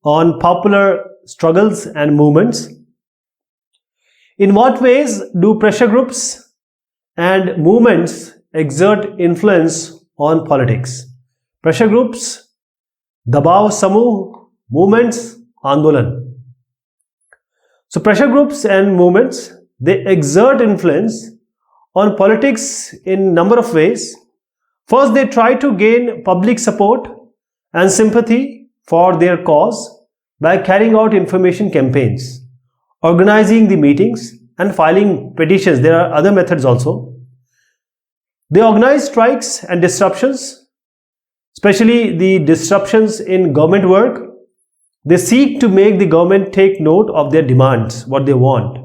on popular struggles and movements. In what ways do pressure groups and movements exert influence on politics? Pressure groups, Dabav Samuh, movements, Andolan. So pressure groups and movements, they exert influence on politics in number of ways. First, they try to gain public support and sympathy for their cause by carrying out information campaigns, organizing the meetings and filing petitions. There are other methods also. They organize strikes and disruptions, especially the disruptions in government work. They seek to make the government take note of their demands, what they want.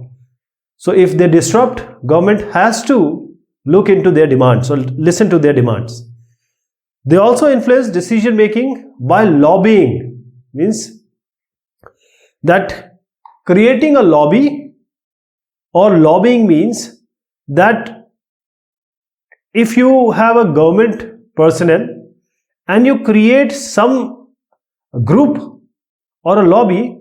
So if they disrupt, government has to look into their demands or listen to their demands. They also influence decision making by lobbying. Means that creating a lobby or lobbying means that if you have a government personnel and you create some group or a lobby,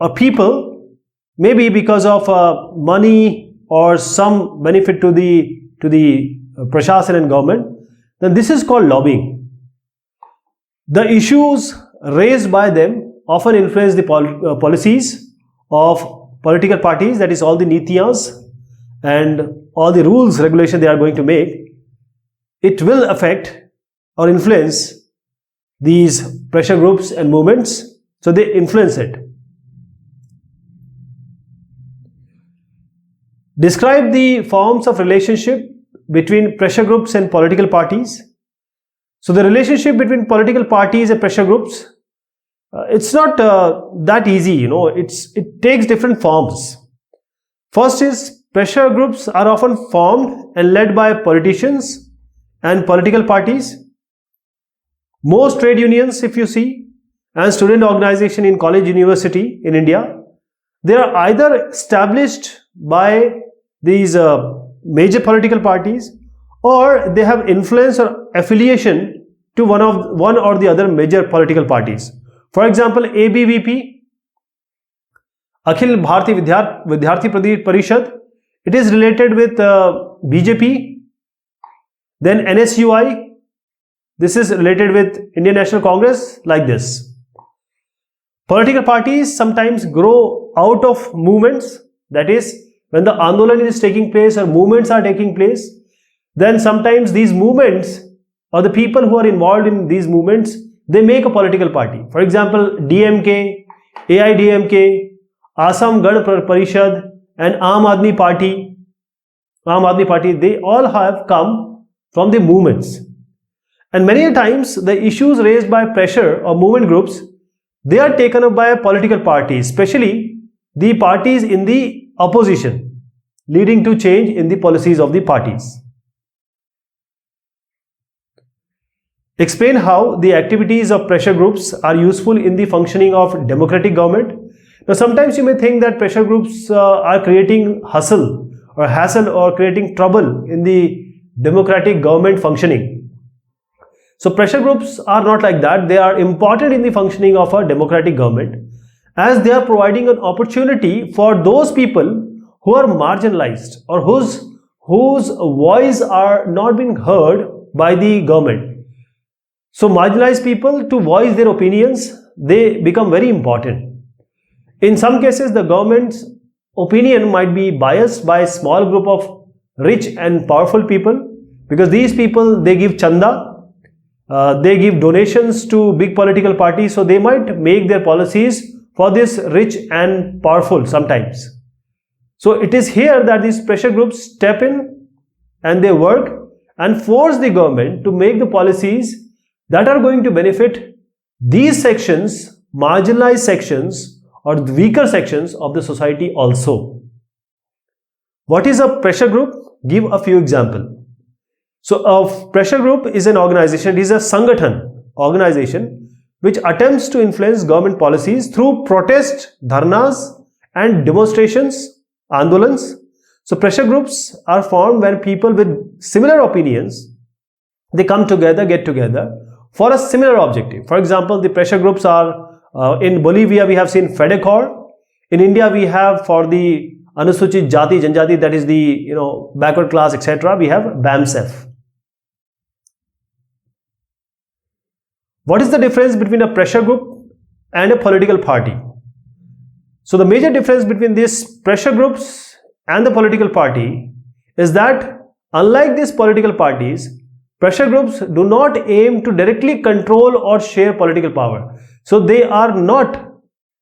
or people, maybe because of money or some benefit to the Prashasana and government, then this is called lobbying. The issues raised by them often influence the policies of political parties, that is all the nitiyas and all the rules, regulation they are going to make. It will affect or influence these pressure groups and movements, so they influence it. Describe the forms of relationship between pressure groups and political parties. So the relationship between political parties and pressure groups, it's not that easy, you know, it takes different forms. First is, pressure groups are often formed and led by politicians and political parties. Most trade unions, if you see, and student organization in college, university in India, they are either established by these major political parties, or they have influence or affiliation to one or the other major political parties. For example, ABVP, Akhil Bharatiya Vidyarthi Parishad, it is related with BJP. Then NSUI, this is related with Indian National Congress, like this. Political parties sometimes grow out of movements, that is, when the Andolan is taking place or movements are taking place, then sometimes these movements or the people who are involved in these movements, they make a political party. For example, DMK, AIDMK, Assam Gan Parishad and Aam Aadmi Party, they all have come from the movements. And many times the issues raised by pressure or movement groups, they are taken up by political parties, especially the parties in the opposition, leading to change in the policies of the parties. Explain how the activities of pressure groups are useful in the functioning of democratic government. Now, sometimes you may think that pressure groups are creating hassle or creating trouble in the democratic government functioning. So pressure groups are not like that. They are important in the functioning of a democratic government, as they are providing an opportunity for those people who are marginalized or whose voice are not being heard by the government. So marginalized people, to voice their opinions, they become very important. In some cases, the government's opinion might be biased by a small group of rich and powerful people, because these people, they give chanda, they give donations to big political parties, so they might make their policies for this rich and powerful sometimes. So it is here that these pressure groups step in and they work and force the government to make the policies that are going to benefit these sections, marginalized sections or the weaker sections of the society also. What is a pressure group? Give a few examples. So a pressure group is an organization, it is a Sangathan organization which attempts to influence government policies through protest, dharnas and demonstrations, andolans. So pressure groups are formed when people with similar opinions, they come together, get together for a similar objective. For example, the pressure groups are In Bolivia, we have seen FEDECOR. In India, we have for the Anusuchit Jati Janjati, that is the backward class, etc. We have BAMSEF. What is the difference between a pressure group and a political party? So the major difference between these pressure groups and the political party is that unlike these political parties, pressure groups do not aim to directly control or share political power. So they are not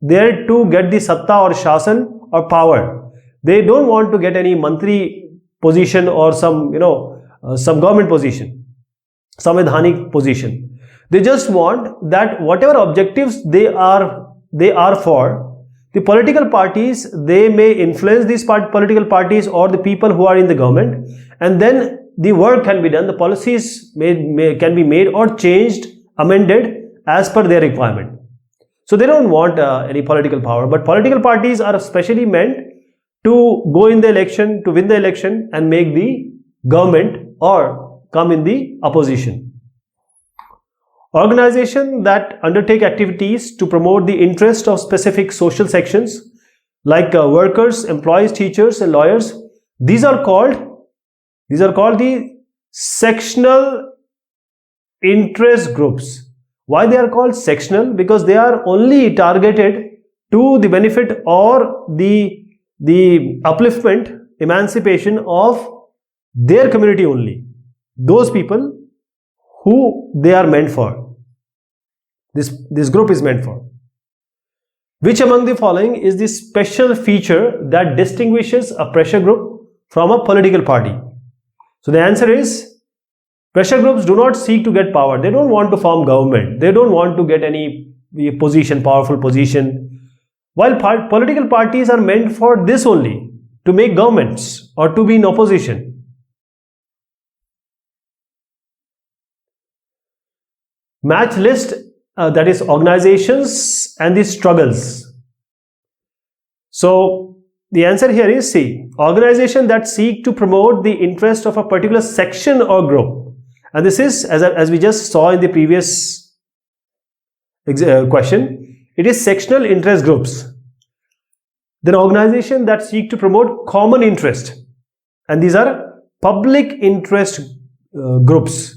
there to get the satta or shasan or power. They don't want to get any mantri position or some government position, samvidhanik position. They just want that whatever objectives they are for, the political parties, they may influence these political parties or the people who are in the government, and then the work can be done, the policies can be made or changed, amended as per their requirement. So they don't want any political power, but political parties are specially meant to go in the election, to win the election and make the government or come in the opposition. Organizations that undertake activities to promote the interest of specific social sections like workers, employees, teachers and lawyers, these are called the sectional interest groups. Why they are called sectional? Because they are only targeted to the benefit or the upliftment, emancipation of their community only. Those people who they are meant for. This group is meant for. Which among the following is the special feature that distinguishes a pressure group from a political party? So the answer is, pressure groups do not seek to get power. They don't want to form government. They don't want to get any position, powerful position. While political parties are meant for this only, to make governments or to be in opposition. Match list, that is organizations and the struggles. So the answer here is C, organization that seek to promote the interest of a particular section or group. And this is, as we just saw in the previous question, it is sectional interest groups. Then organization that seek to promote common interest, and these are public interest groups.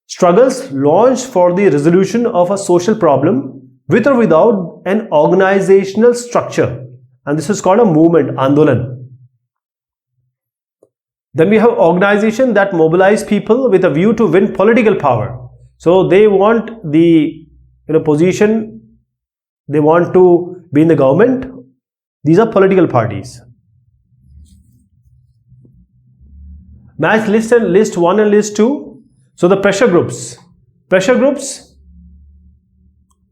Struggles launched for the resolution of a social problem with or without an organizational structure, and this is called a movement, Andolan. Then we have organization that mobilize people with a view to win political power. So they want the position, they want to be in the government. These are political parties. Match list and list 1 and list 2. So the pressure groups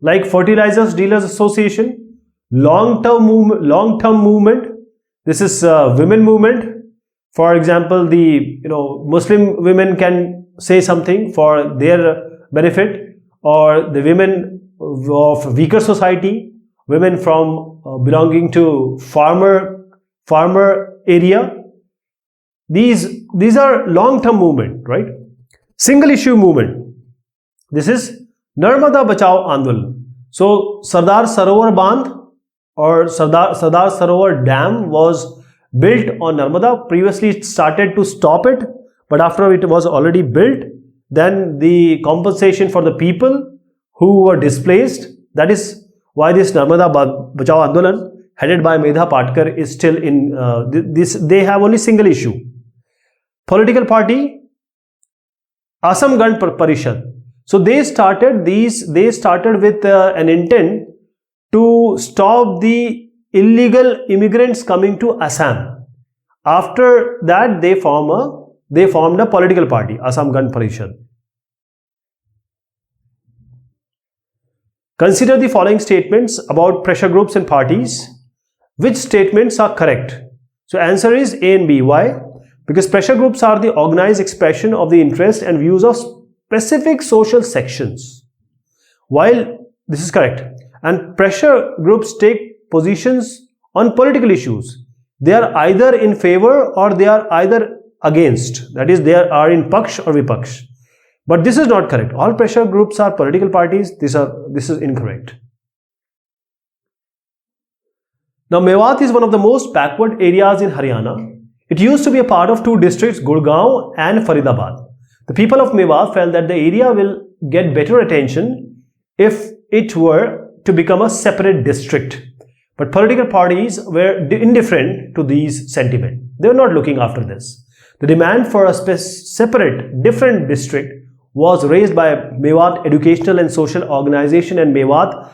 like Fertilizers Dealers Association, long-term movement. This is women movement. For example, the Muslim women can say something for their benefit, or the women of weaker society, women from belonging to farmer area. These are long-term movement, right? Single issue movement. This is Narmada Bachao Andolan. So Sardar Sarovar Bandh or Sardar Sarovar Dam was built on Narmada. Previously it started to stop it, but after it was already built, then the compensation for the people who were displaced, that is why this Narmada Bachao Andolan headed by Medha Patkar is still in they have only single issue. Political party, Assam Gan Parishad. So they started with an intent to stop the illegal immigrants coming to Assam. After that they formed a political party, Assam Gan Parishad. Consider the following statements about pressure groups and parties. Which statements are correct? So answer is A and B. Why? Because pressure groups are the organized expression of the interest and views of specific social sections. While this is correct, and pressure groups take positions on political issues. They are either in favor or they are either against. That is, they are in Paksh or Vipaksh. But this is not correct. All pressure groups are political parties. This is incorrect. Now, Mewat is one of the most backward areas in Haryana. It used to be a part of two districts, Gurgaon and Faridabad. The people of Mewat felt that the area will get better attention if it were to become a separate district. But political parties were indifferent to these sentiments. They were not looking after this. The demand for a separate, different district was raised by Mewat Educational and Social Organization and Mewat,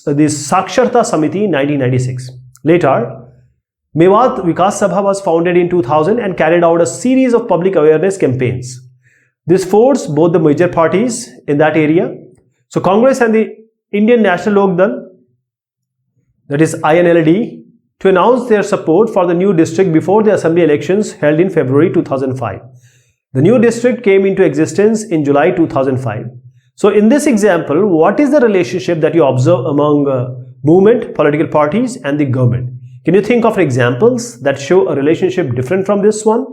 the Saksharta Samiti in 1996. Later, Mewat Vikas Sabha was founded in 2000 and carried out a series of public awareness campaigns. This forced both the major parties in that area, so Congress and the Indian National Lok Dal, that is INLD, to announce their support for the new district before the assembly elections held in February 2005. The new district came into existence in July 2005. So in this example, what is the relationship that you observe among movement, political parties and the government? Can you think of examples that show a relationship different from this one?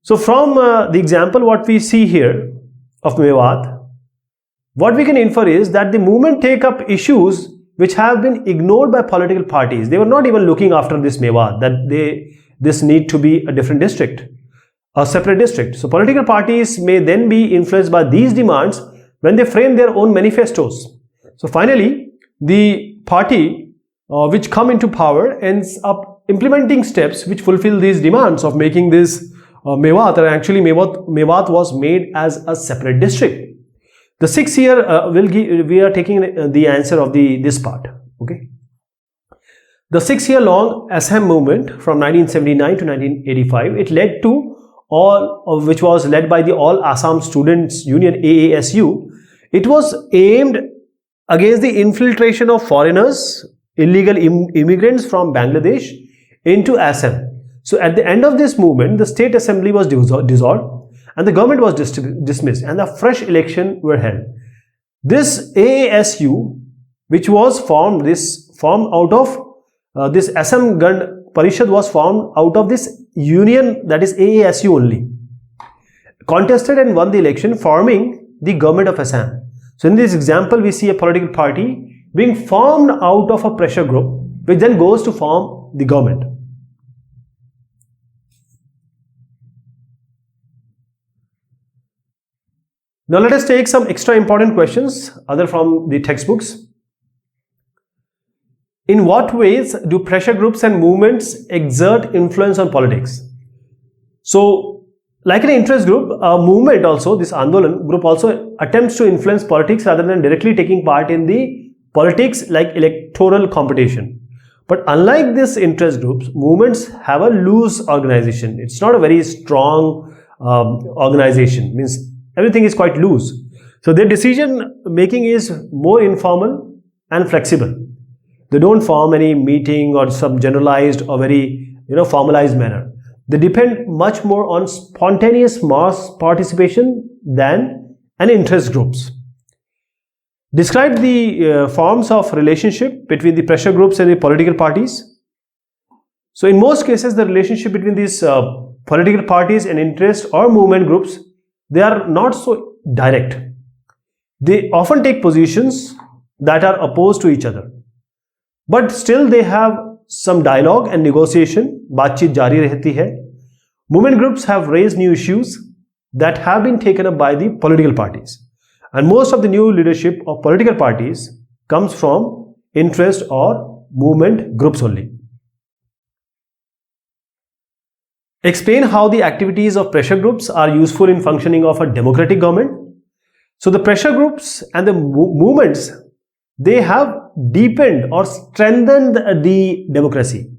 So from the example what we see here of Mewat, what we can infer is that the movement take up issues which have been ignored by political parties. They were not even looking after this Mewat, that this need to be a different district, a separate district. So political parties may then be influenced by these demands when they frame their own manifestos. So finally, the party which come into power ends up implementing steps which fulfill these demands of making this Mewat, or actually Mewat was made as a separate district. The 6 year we are taking the answer of this part. Okay. The 6 year long Assam movement from 1979 to 1985, it led to which was led by the All Assam Students Union, AASU. It was aimed against the infiltration of foreigners, illegal immigrants from Bangladesh into Assam. So at the end of this movement, the state assembly was dissolved and the government was dismissed and a fresh election were held. This AASU, which was formed out of this Assam Gand Parishad was formed out of this union, that is AASU only, contested and won the election, forming the government of Assam. So in this example, we see a political party being formed out of a pressure group, which then goes to form the government. Now let us take some extra important questions, other from the textbooks. In what ways do pressure groups and movements exert influence on politics? So, like an interest group, a movement also, this Andolan group also attempts to influence politics rather than directly taking part in the politics like electoral competition. But unlike these interest groups, movements have a loose organization. It's not a very strong organization, means everything is quite loose. So their decision making is more informal and flexible. They don't form any meeting or some generalized or very formalized manner. They depend much more on spontaneous mass participation than an interest groups. Describe the forms of relationship between the pressure groups and the political parties. So in most cases, the relationship between these political parties and interest or movement groups, they are not so direct. They often take positions that are opposed to each other. But still they have some dialogue and negotiation, बातचीत जारी रहती है. Movement groups have raised new issues that have been taken up by the political parties. And most of the new leadership of political parties comes from interest or movement groups only. Explain how the activities of pressure groups are useful in functioning of a democratic government. So the pressure groups and the movements, they have deepened or strengthened the democracy.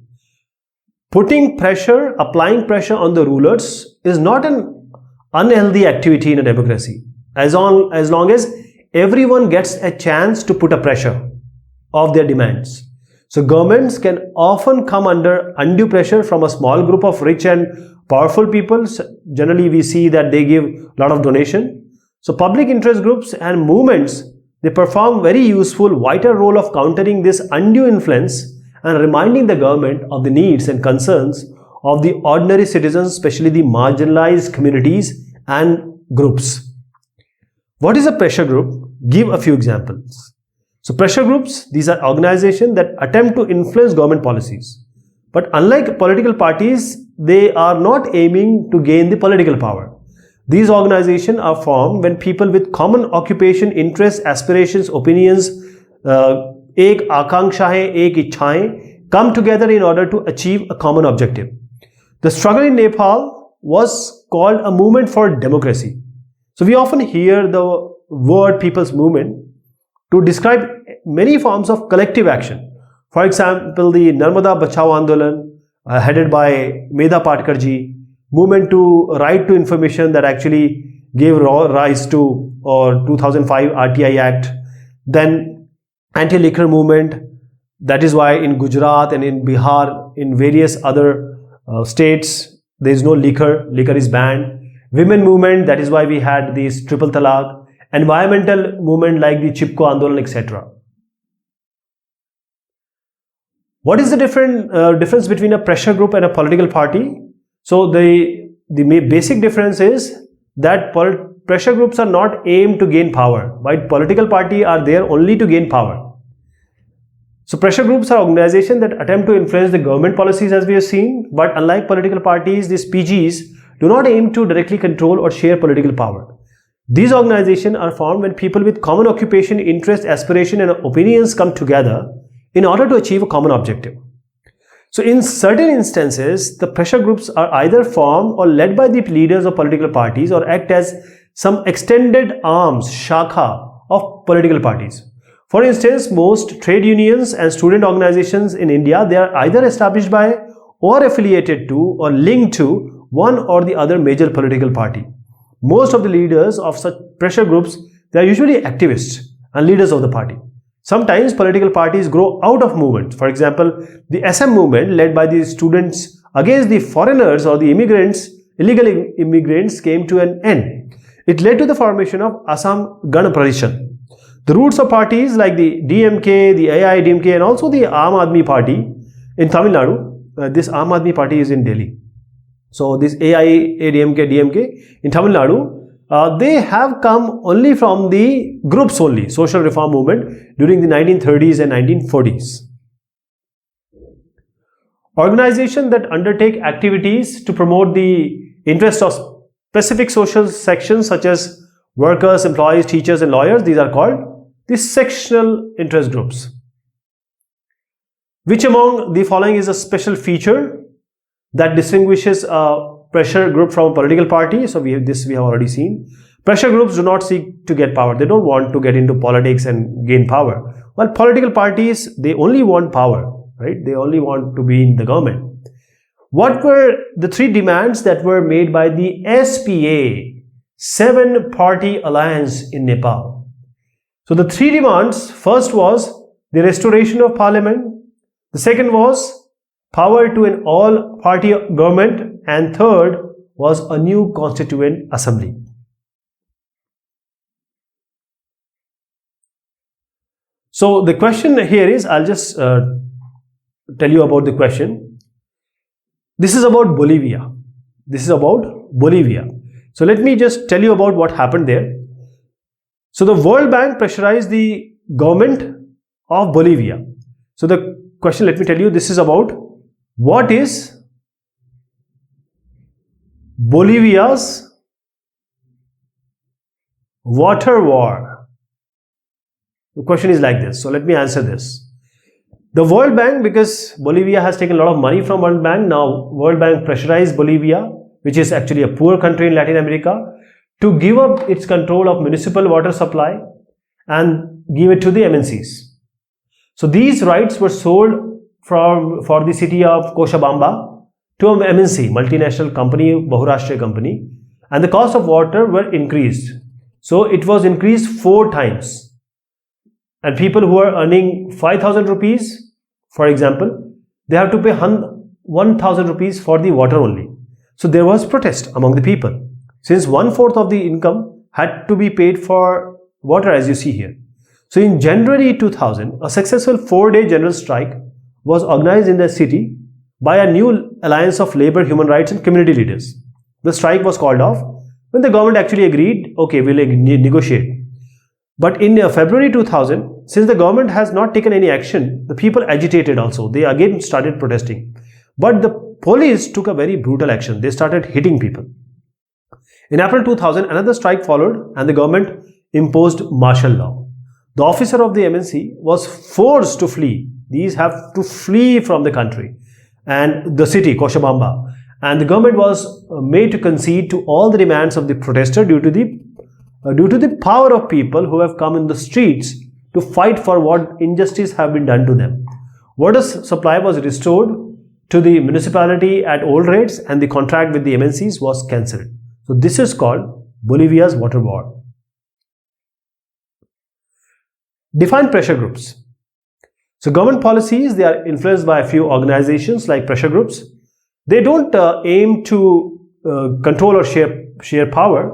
Putting pressure, applying pressure on the rulers is not an unhealthy activity in a democracy. As long as everyone gets a chance to put a pressure of their demands. So governments can often come under undue pressure from a small group of rich and powerful people. Generally, we see that they give a lot of donation. So public interest groups and movements, they perform very useful, vital role of countering this undue influence and reminding the government of the needs and concerns of the ordinary citizens, especially the marginalized communities and groups. What is a pressure group? Give a few examples. So pressure groups, these are organizations that attempt to influence government policies. But unlike political parties, they are not aiming to gain the political power. These organizations are formed when people with common occupation, interests, aspirations, opinions, ek akankshaएं, ek इच्छाएं, come together in order to achieve a common objective. The struggle in Nepal was called a movement for democracy. So we often hear the word people's movement to describe many forms of collective action. For example, the Narmada Bachao Andolan, headed by Medha Patkarji, movement to right to information that actually gave rise to 2005 RTI Act, then anti-liquor movement. That is why in Gujarat and in Bihar, in various other states, there is no liquor is banned. Women movement, that is why we had these triple talaq. Environmental movement like the Chipko Andolan, etc. What is the difference between a pressure group and a political party? So the basic difference is that pressure groups are not aimed to gain power, while political parties are there only to gain power. So pressure groups are organizations that attempt to influence the government policies, as we have seen, but unlike political parties, these PGs do not aim to directly control or share political power. These organizations are formed when people with common occupation, interest, aspiration and opinions come together in order to achieve a common objective. So in certain instances, the pressure groups are either formed or led by the leaders of political parties or act as some extended arms, shakha, of political parties. For instance, most trade unions and student organizations in India, they are either established by or affiliated to or linked to one or the other major political party. Most of the leaders of such pressure groups, they are usually activists and leaders of the party. Sometimes political parties grow out of movements. For example, the SM movement led by the students against the foreigners or the immigrants, illegal immigrants, came to an end. It led to the formation of Assam Gan Parishad. The roots of parties like the DMK, the AIDMK and also the Aam Aadmi Party in Tamil Nadu, this Aam Aadmi Party is in Delhi. So this AIADMK, DMK in Tamil Nadu, they have come only from the groups only, social reform movement during the 1930s and 1940s. Organizations that undertake activities to promote the interests of specific social sections such as workers, employees, teachers and lawyers, these are called the sectional interest groups. Which among the following is a special feature that distinguishes a pressure group from a political party? So we have already seen. Pressure groups do not seek to get power. They don't want to get into politics and gain power. While political parties, they only want power, right? They only want to be in the government. What were the three demands that were made by the SPA, 7-party alliance in Nepal? So the three demands, first was the restoration of parliament. The second was power to an all-party government, and third was a new constituent assembly. So the question here is, I'll just tell you about the question. This is about Bolivia. This is about Bolivia. So let me just tell you about what happened there. So the World Bank pressurized the government of Bolivia. So the question, let me tell you, this is about what is Bolivia's water war? The question is like this. So let me answer this. The World Bank, because Bolivia has taken a lot of money from World Bank, now World Bank pressurized Bolivia, which is actually a poor country in Latin America, to give up its control of municipal water supply and give it to the MNCs. So these rights were sold for the city of Cochabamba to an MNC, multinational company, Bahurashtriya company, and the cost of water were increased. So it was increased 4 times. And people who are earning 5,000 rupees, for example, they have to pay 1,000 rupees for the water only. So there was protest among the people, since 1/4 of the income had to be paid for water, as you see here. So in January 2000, a successful 4-day general strike was organized in the city by a new alliance of labor, human rights and community leaders. The strike was called off when the government actually agreed, okay, we'll negotiate. But in February 2000, since the government has not taken any action, the people agitated also. They again started protesting. But the police took a very brutal action. They started hitting people. In April 2000, another strike followed and the government imposed martial law. The officer of the MNC was forced to flee. These have to flee from the country and the city, Cochabamba. And the government was made to concede to all the demands of the protester due to the power of people who have come in the streets to fight for what injustice have been done to them. Water supply was restored to the municipality at old rates and the contract with the MNCs was cancelled. So this is called Bolivia's water war. Define pressure groups. So government policies, they are influenced by a few organizations like pressure groups. They don't aim to control or share power,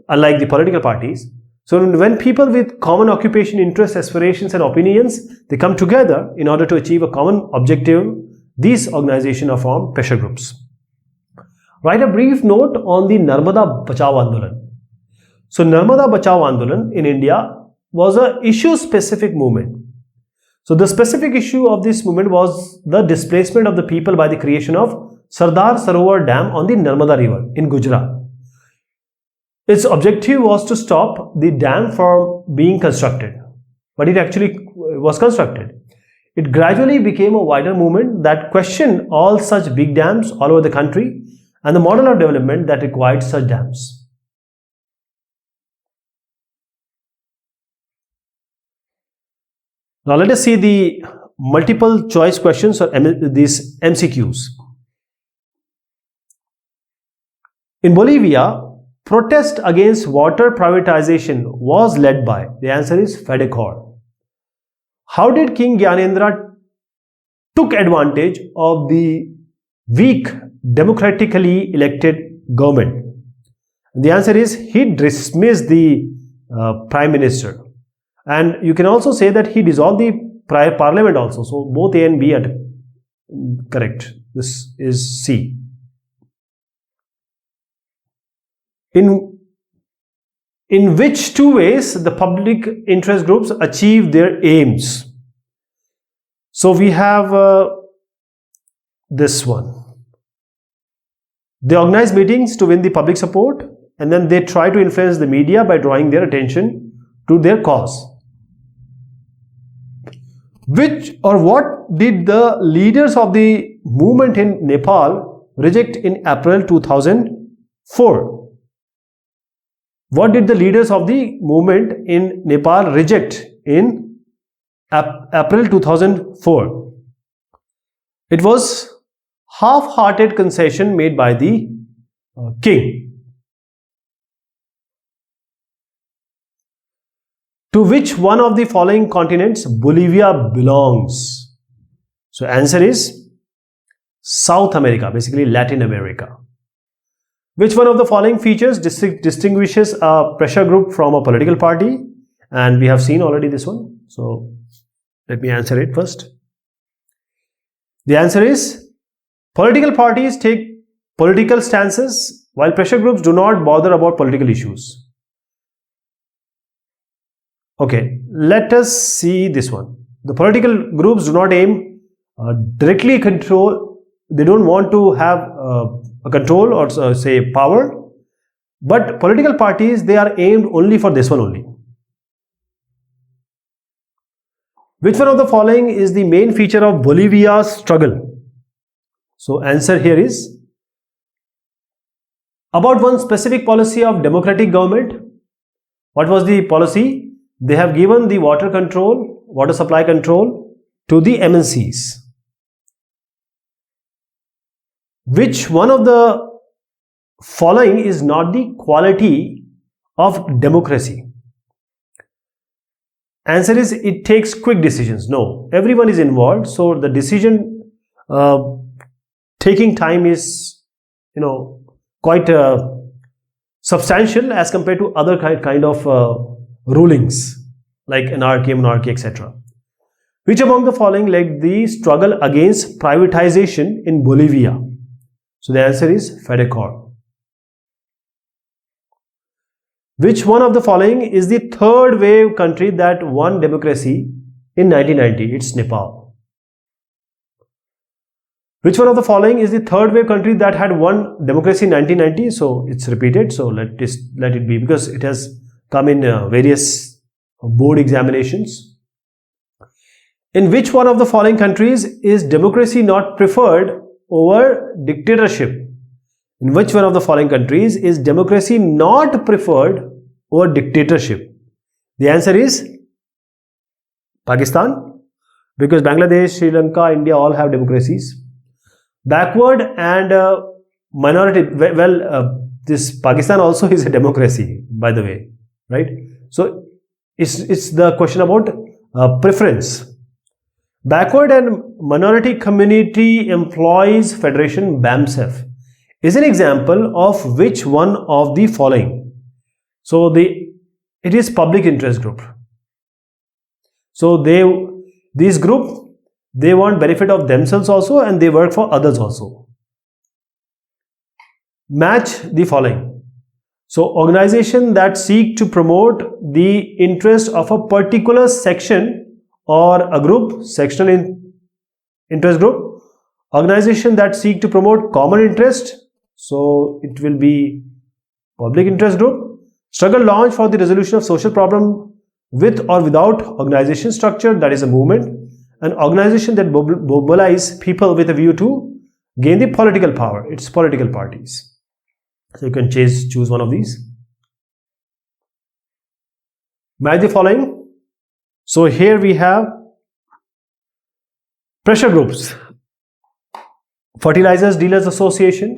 unlike the political parties. So when people with common occupation, interests, aspirations and opinions, they come together in order to achieve a common objective, these organizations are formed pressure groups. Write a brief note on the Narmada Bachao Andolan. So Narmada Bachao Andolan in India was an issue-specific movement. So the specific issue of this movement was the displacement of the people by the creation of Sardar Sarovar Dam on the Narmada River in Gujarat. Its objective was to stop the dam from being constructed, but it actually was constructed. It gradually became a wider movement that questioned all such big dams all over the country and the model of development that required such dams. Now let us see the multiple choice questions or these MCQs. In Bolivia, protest against water privatization was led by, the answer is FEDECOR. How did King Gyanendra took advantage of the weak democratically elected government? The answer is he dismissed the prime minister. And you can also say that he dissolved the prior parliament also. So both A and B are correct. This is C. In which two ways the public interest groups achieve their aims? So we have this one. They organize meetings to win the public support and then they try to influence the media by drawing their attention to their cause. Which or what did the leaders of the movement in Nepal reject in April 2004? What did the leaders of the movement in Nepal reject in April 2004? It was half-hearted concession made by the king. To which one of the following continents Bolivia belongs? So answer is South America, basically Latin America. Which one of the following features distinguishes a pressure group from a political party? And we have seen already this one. So let me answer it first. The answer is political parties take political stances while pressure groups do not bother about political issues. Okay, let us see this one. The political groups do not aim directly control. They don't want to have a control or say power. But political parties, they are aimed only for this one only. Which one of the following is the main feature of Bolivia's struggle? So answer here is about one specific policy of democratic government. What was the policy? They have given the water control, water supply control to the MNCs. Which one of the following is not the quality of democracy? Answer is it takes quick decisions. No, everyone is involved, so the decision taking time is, quite substantial as compared to other kind of rulings like anarchy, monarchy, etc. Which among the following led the struggle against privatization in Bolivia? So the answer is FEDECOR. Which one of the following is the third wave country that won democracy in 1990? It's Nepal. Which one of the following is the third wave country that had won democracy in 1990? So it's repeated. So let it be, because it has come in various board examinations. In which one of the following countries is democracy not preferred over dictatorship? In which one of the following countries is democracy not preferred over dictatorship? The answer is Pakistan, because Bangladesh, Sri Lanka, India all have democracies. Backward and minority, this Pakistan also is a democracy, by the way, right? So it's the question about preference. Backward and Minority Community Employees Federation, BAMSEF, is an example of which one of the following? So it is public interest group. So this group, they want benefit of themselves also, and they work for others also. Match the following. So organization that seek to promote the interest of a particular section or a group, sectional interest group. Organization that seek to promote common interest, so it will be public interest group. Struggle launched for the resolution of social problem with or without organization structure, that is a movement. An organization that mobilize people with a view to gain the political power, it's political parties. So you can choose one of these. Match the following. So here we have pressure groups: Fertilizers Dealers Association,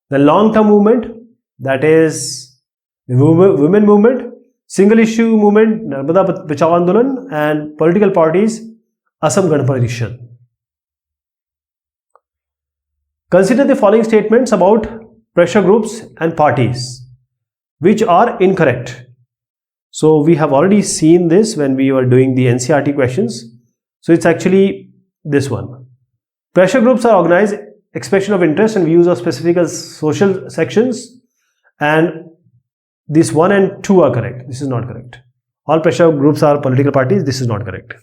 the long-term movement, that is the women movement, single issue movement, Narmada Bachao Andolan, and political parties, Assam Gan Parishad. Consider the following statements about pressure groups and parties which are incorrect. So we have already seen this when we were doing the NCERT questions. So it's actually this one. Pressure groups are organized expression of interest and views of specific social sections, and this 1 and 2 are correct. This is not correct. All pressure groups are political parties. This is not correct.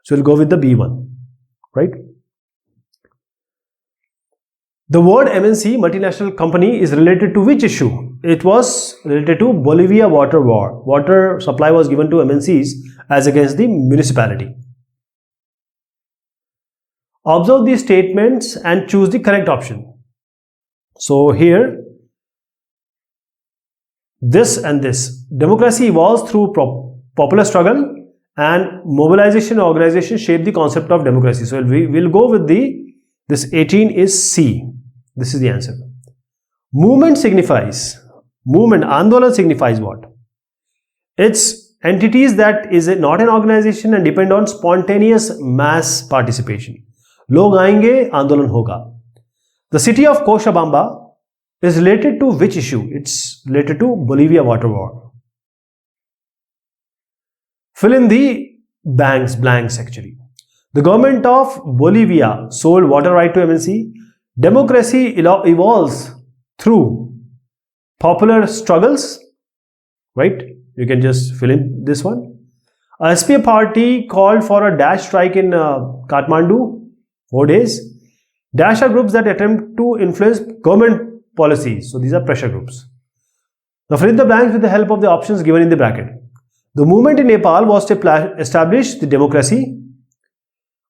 So we'll go with the B1, right? The word MNC, multinational company, is related to which issue? It was related to Bolivia water war. Water supply was given to MNCs as against the municipality. Observe these statements and choose the correct option. So here, this and this. Democracy evolves through popular struggle, and mobilization and organization shape the concept of democracy. So we'll go with this 18 is C. This is the answer. Movement signifies, Andolan signifies what? It's entities that is not an organization and depend on spontaneous mass participation. Log aayenge, Andolan hoga. The city of Cochabamba is related to which issue? It's related to Bolivia water war. Fill in the blanks actually. The government of Bolivia sold water right to MNC. Democracy evolves through popular struggles, right? You can just fill in this one. A SPA party called for a dash strike in Kathmandu, 4 days. Dash are groups that attempt to influence government policies. So these are pressure groups. Now fill in the blanks with the help of the options given in the bracket. The movement in Nepal was to establish the democracy.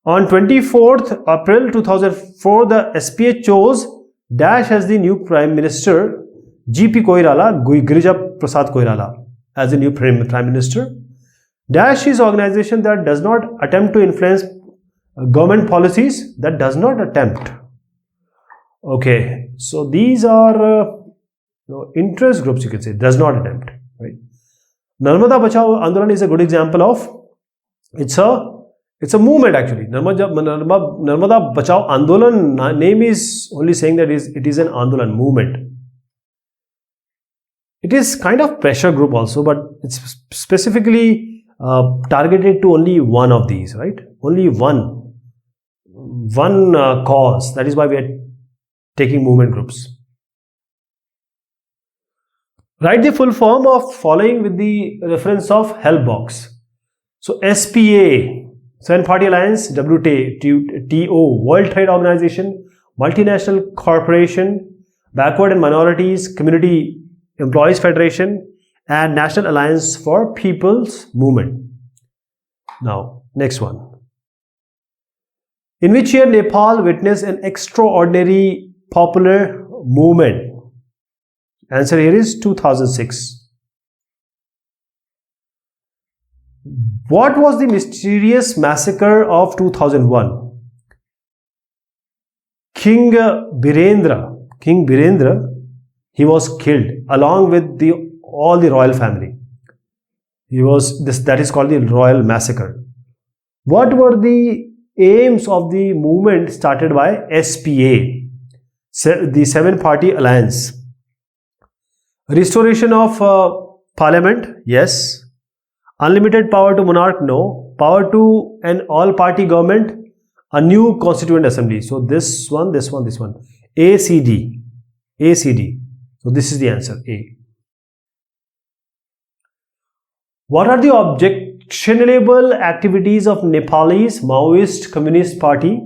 On 24th April 2004, the SPA chose Dash as the new Prime Minister, GP Koirala, Girija Prasad Koirala, as the new Prime Minister. Dash is an organization that does not attempt to influence government policies, that does not attempt. Okay, so these are interest groups, you can say, does not attempt, right? Narmada Bachao Andolan is a good example of, it's a movement actually. Narmada Bachao Andolan name is only saying that it is an Andolan movement. It is kind of pressure group also, but it's specifically targeted to only one of these, right? Only one cause. That is why we are taking movement groups. Write the full form of following with the reference of help box. So SPA, Seven Party Alliance, WTO, World Trade Organization, Multinational Corporation, Backward and Minorities Community Employees Federation, and National Alliance for People's Movement. Now, next one. In which year Nepal witnessed an extraordinary popular movement? Answer here is 2006. What was the mysterious massacre of 2001? King Birendra, he was killed along with all the royal family. That is called the royal massacre. What were the aims of the movement started by SPA, the Seven Party Alliance? Restoration of parliament, yes. Unlimited power to monarch, no. Power to an all-party government, a new constituent assembly. So this one. ACD. So this is the answer, A. What are the objectionable activities of Nepalese Maoist Communist Party?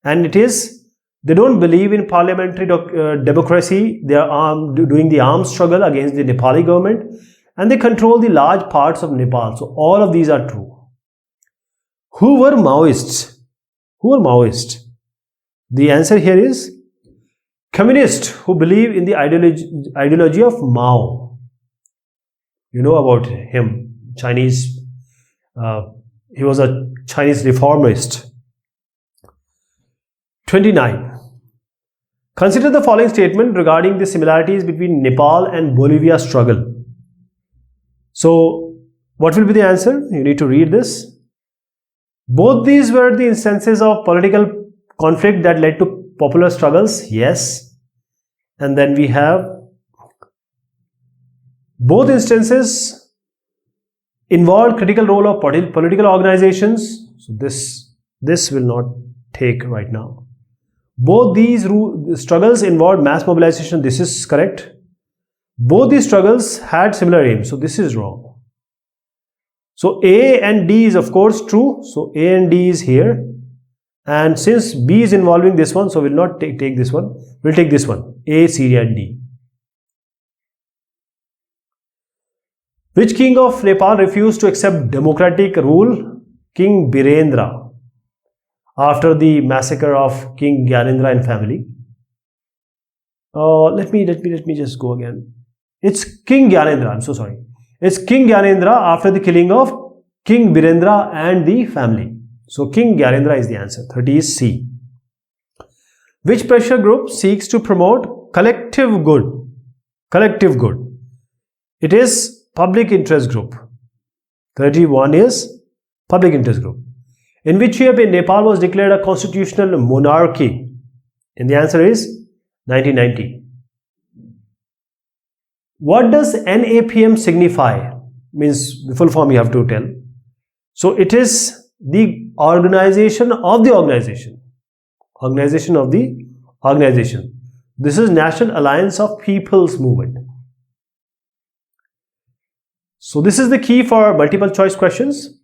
And it is, they don't believe in parliamentary democracy. They are doing the armed struggle against the Nepali government, and they control the large parts of Nepal. So all of these are true. Who were Maoists? The answer here is communists who believe in the ideology of Mao. You know about him, Chinese. He was a Chinese reformist. 29. Consider the following statement regarding the similarities between Nepal and Bolivia struggle. So, what will be the answer? You need to read this. Both these were the instances of political conflict that led to popular struggles. Yes. And then we have both instances involved critical role of political organizations. So, this will not take right now. Both these struggles involved mass mobilization. This is correct. Both these struggles had similar aims. So this is wrong. So A and D is of course true. So A and D is here. And since B is involving this one, so we'll not take this one. We'll take this one. A, C and D. Which king of Nepal refused to accept democratic rule? King Birendra. After the massacre of King Gyanendra and family. Let me just go again. It's King Gyanendra. I'm so sorry. It's King Gyanendra after the killing of King Birendra and the family. So King Gyanendra is the answer. 30 is C. Which pressure group seeks to promote collective good? It is public interest group. 31 is public interest group. In which year Nepal was declared a constitutional monarchy? And the answer is 1990. What does NAPM signify? Means the full form you have to tell. So it is the organization of the organization. Organization of the organization. This is National Alliance of People's Movement. So this is the key for multiple choice questions.